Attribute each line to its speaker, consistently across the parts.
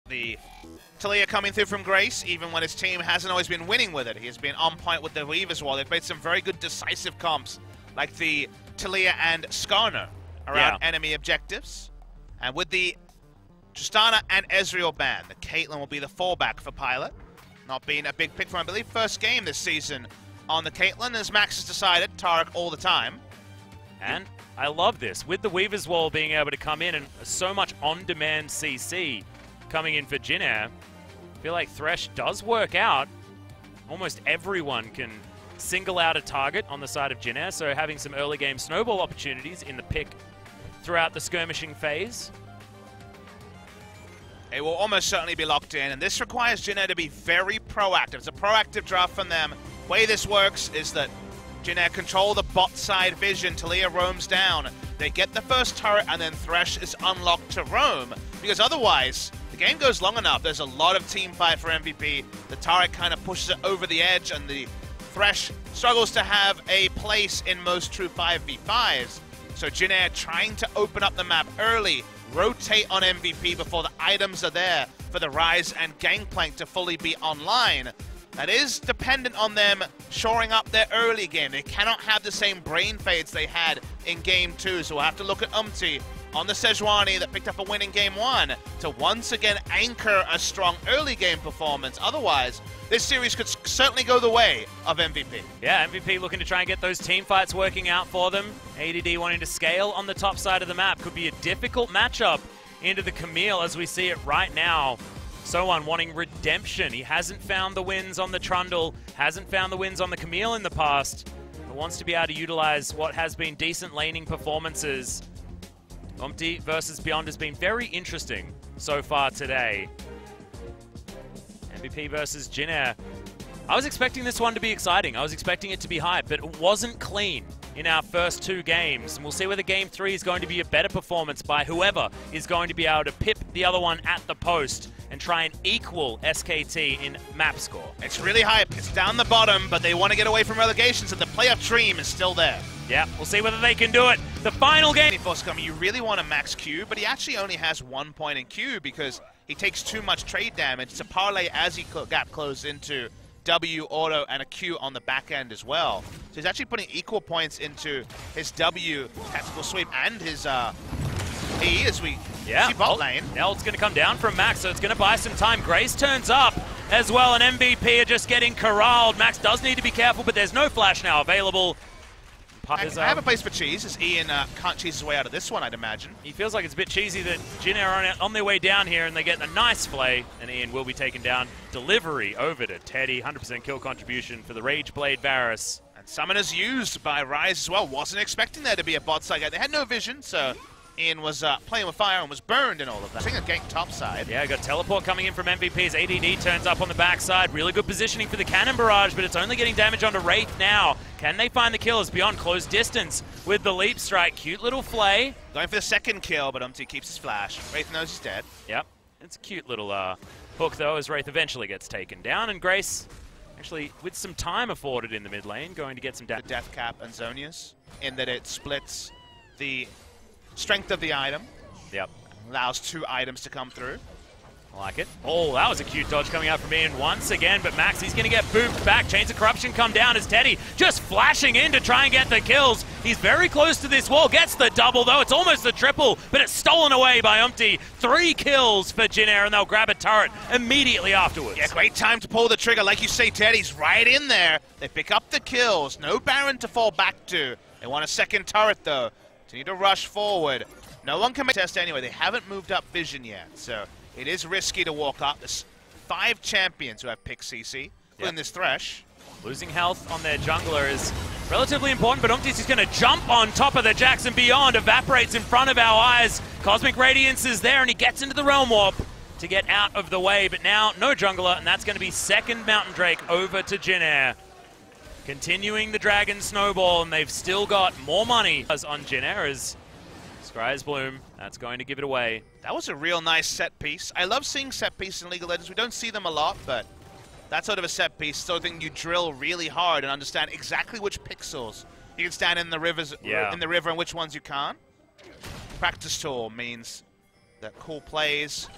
Speaker 1: The Talia coming through from Grace, even when his team hasn't always been winning with it. He has been on point with the Weave as well. They've made some very good decisive comps, like the Talia and Skarner around enemy objectives. And with the Tristana and Ezreal ban, the Caitlyn will be the fallback for Pilot. Not being a big pick from, I believe, first game this season on the Caitlyn, as Max has decided, Tarek all the time.
Speaker 2: And I love this, with the Weaver's Wall being able to come in and so much on-demand CC coming in for Jinair. I feel like Thresh does work out. Almost everyone can single out a target on the side of Jinair, so having some early game snowball opportunities in the pick throughout the skirmishing phase.
Speaker 1: It will almost certainly be locked in, and this requires Jinair to be very proactive. It's a proactive draft from them. The way this works is that Jinair control the bot side vision. Talia roams down. They get the first turret, and then Thresh is unlocked to roam. Because otherwise, the game goes long enough. There's a lot of team fight for MVP. The turret kind of pushes it over the edge, and the Thresh struggles to have a place in most true 5v5s. So Jinair trying to open up the map early, rotate on MVP before the items are there for the Rise and Gangplank to fully be online. That is dependent on them shoring up their early game. They cannot have the same brain fades they had in Game 2, so we'll have to look at Umti on the Sejuani that picked up a win in Game 1 to once again anchor a strong early game performance. Otherwise, this series could certainly go the way of MVP.
Speaker 2: Yeah, MVP looking to try and get those team fights working out for them. ADD wanting to scale on the top side of the map. Could be a difficult matchup into the Camille as we see it right now. Someone wanting redemption. He hasn't found the wins on the Trundle, hasn't found the wins on the Camille in the past, but wants to be able to utilize what has been decent laning performances. Umti versus Beyond has been very interesting so far today. MVP versus Jinair. I was expecting this one to be exciting. I was expecting it to be hype, but it wasn't clean in our first two games. And we'll see whether Game 3 is going to be a better performance by whoever is going to be able to pip the other one at the post and try and equal SKT in map score.
Speaker 1: It's really hype. It's down the bottom, but they want to get away from relegation, so the playoff dream is still there.
Speaker 2: Yeah, we'll see whether they can do it. The final game.
Speaker 1: You really want to max Q, but he actually only has 1 point in Q because he takes too much trade damage to parlay as he gap close into W, auto, and a Q on the back end as well. So he's actually putting equal points into his W tactical sweep and his E as we see bot lane.
Speaker 2: Now it's going to come down from Max, so it's going to buy some time. Grace turns up as well, and MVP are just getting corralled. Max does need to be careful, but there's no flash now available.
Speaker 1: I have a place for cheese, as Ian can't cheese his way out of this one, I'd imagine.
Speaker 2: He feels like it's a bit cheesy that Jinair are on their way down here, and they get a nice play, and Ian will be taken down. Delivery over to Teddy, 100% kill contribution for the Rage Blade Varus.
Speaker 1: And Summoners used by Rise as well. Wasn't expecting there to be a bot side guy. They had no vision, so Ian was playing with fire and was burned in all of that. I think a gank top side.
Speaker 2: Yeah, got teleport coming in from MVP's. ADD turns up on the backside. Really good positioning for the cannon barrage, but it's only getting damage onto Wraith now. Can they find the kills beyond close distance with the leap strike? Cute little flay.
Speaker 1: Going for the second kill, but Umti keeps his flash. Wraith knows he's dead.
Speaker 2: Yep. It's a cute little hook, though, as Wraith eventually gets taken down. And Grace, actually, with some time afforded in the mid lane, going to get some
Speaker 1: The Death Cap and Zonia's, in that it splits the strength of the item.
Speaker 2: Yep.
Speaker 1: Allows 2 items to come through.
Speaker 2: I like it. Oh, that was a cute dodge coming out from Ian once again, but Max, he's going to get booped back. Chains of Corruption come down as Teddy just flashing in to try and get the kills. He's very close to this wall, gets the double though. It's almost the triple, but it's stolen away by Umti. 3 kills for Jinair, and they'll grab a turret immediately afterwards.
Speaker 1: Yeah, great time to pull the trigger. Like you say, Teddy's right in there. They pick up the kills. No Baron to fall back to. They want a second turret though. They need to rush forward. No one can make a test anyway. They haven't moved up vision yet, so it is risky to walk up. There's 5 champions who have picked CC, including this Thresh.
Speaker 2: Losing health on their jungler is relatively important, but Umti's just going to jump on top of the Jackson Beyond, evaporates in front of our eyes. Cosmic Radiance is there, and he gets into the Realm Warp to get out of the way, but now no jungler, and that's going to be second Mountain Drake over to Jinair. Continuing the Dragon Snowball, and they've still got more money on Jinair as Scry's Bloom. That's going to give it away.
Speaker 1: That was a real nice set piece. I love seeing set pieces in League of Legends. We don't see them a lot, but that sort of a set piece, something you drill really hard and understand exactly which pixels you can stand in the rivers, in the river, and which ones you can't. Practice tool means that cool plays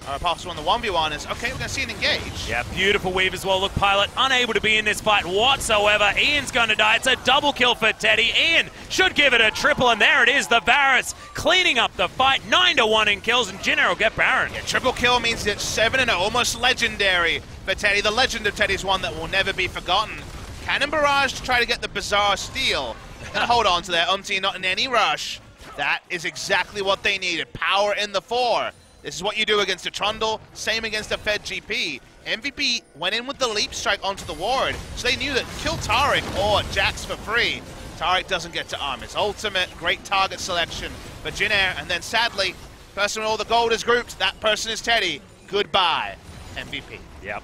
Speaker 1: possible on the 1v1 is, okay, we're going to see an engage.
Speaker 2: Yeah, beautiful weave as well. Look, Pilot unable to be in this fight whatsoever. Ian's going to die. It's a double kill for Teddy. Ian should give it a triple, and there it is. The Varus cleaning up the fight. 9-1 in kills, and Jinner will get Baron.
Speaker 1: Yeah, triple kill means it's 7-0, almost legendary for Teddy. The legend of Teddy's one that will never be forgotten. Cannon Barrage to try to get the bizarre steal. And hold on to that. Not in any rush. That is exactly what they needed. Power in the 4. This is what you do against a Trundle, same against a Fed GP. MVP went in with the leap strike onto the ward, so they knew that kill Taric or Jax for free. Taric doesn't get to arm his ultimate. Great target selection for Jinner, and then sadly, person with all the gold is grouped. That person is Teddy. Goodbye, MVP.
Speaker 2: Yep.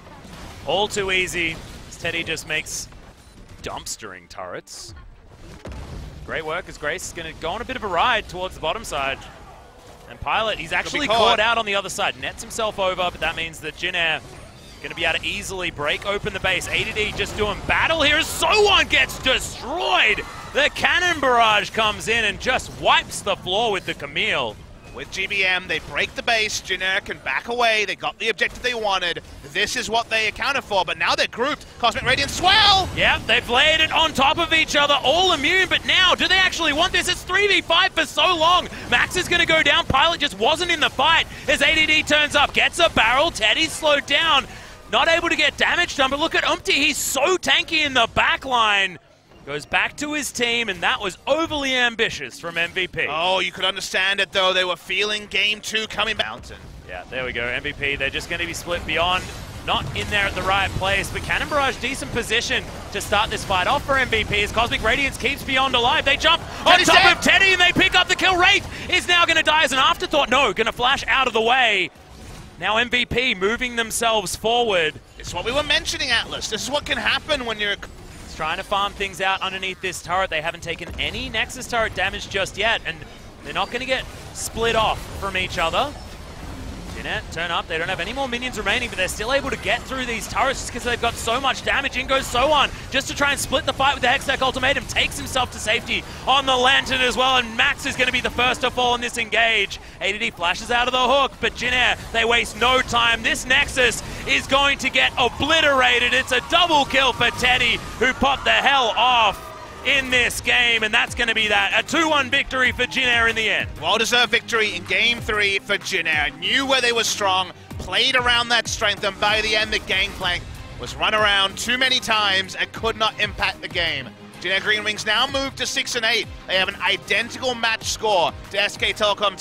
Speaker 2: All too easy, as Teddy just makes dumpstering turrets. Great work as Grace is going to go on a bit of a ride towards the bottom side. And Pilot, he's actually caught out on the other side. Nets himself over, but that means that Jinner going to be able to easily break open the base. ADD just doing battle here. So1 gets destroyed. The Cannon Barrage comes in and just wipes the floor with the Camille.
Speaker 1: With GBM, they break the base. Jinner can back away. They got the objective they wanted. This is what they accounted for, but now they're grouped. Cosmic Radiance swell!
Speaker 2: Yep, they've laid it on top of each other, all immune, but now, do they actually want this? It's 3v5 for so long. Max is going to go down. Pilot just wasn't in the fight as ADD turns up, gets a barrel. Teddy's slowed down, not able to get damage done, but look at Umpty. He's so tanky in the back line. Goes back to his team, and that was overly ambitious from MVP.
Speaker 1: Oh, you could understand it, though. They were feeling Game 2 coming mountain.
Speaker 2: Yeah, there we go. MVP, they're just going to be split beyond. Not in there at the right place, but Cannon Barrage, decent position to start this fight off for MVP as Cosmic Radiance keeps Beyond alive. They jump on top of Teddy, and they pick up the kill. Wraith is now going to die as an afterthought. No, going to flash out of the way. Now MVP moving themselves forward.
Speaker 1: It's what we were mentioning, Atlas. This is what can happen when you're
Speaker 2: trying to farm things out underneath this turret. They haven't taken any Nexus turret damage just yet, and they're not going to get split off from each other. Jinner, turn up. They don't have any more minions remaining, but they're still able to get through these turrets just because they've got so much damage. In goes So1 just to try and split the fight with the Hextech Ultimatum. Takes himself to safety on the Lantern as well, and Max is going to be the first to fall in this engage. ADD flashes out of the hook, but Jinner, they waste no time. This Nexus is going to get obliterated. It's a double kill for Teddy, who popped the hell off in this game, and that's going to be that. A 2-1 victory for Jinner in the end.
Speaker 1: Well-deserved victory in Game 3 for Jinner. Knew where they were strong, played around that strength, and by the end the gangplank was run around too many times and could not impact the game. Jinner Green Wings now move to 6-8. They have an identical match score to SK Telecom.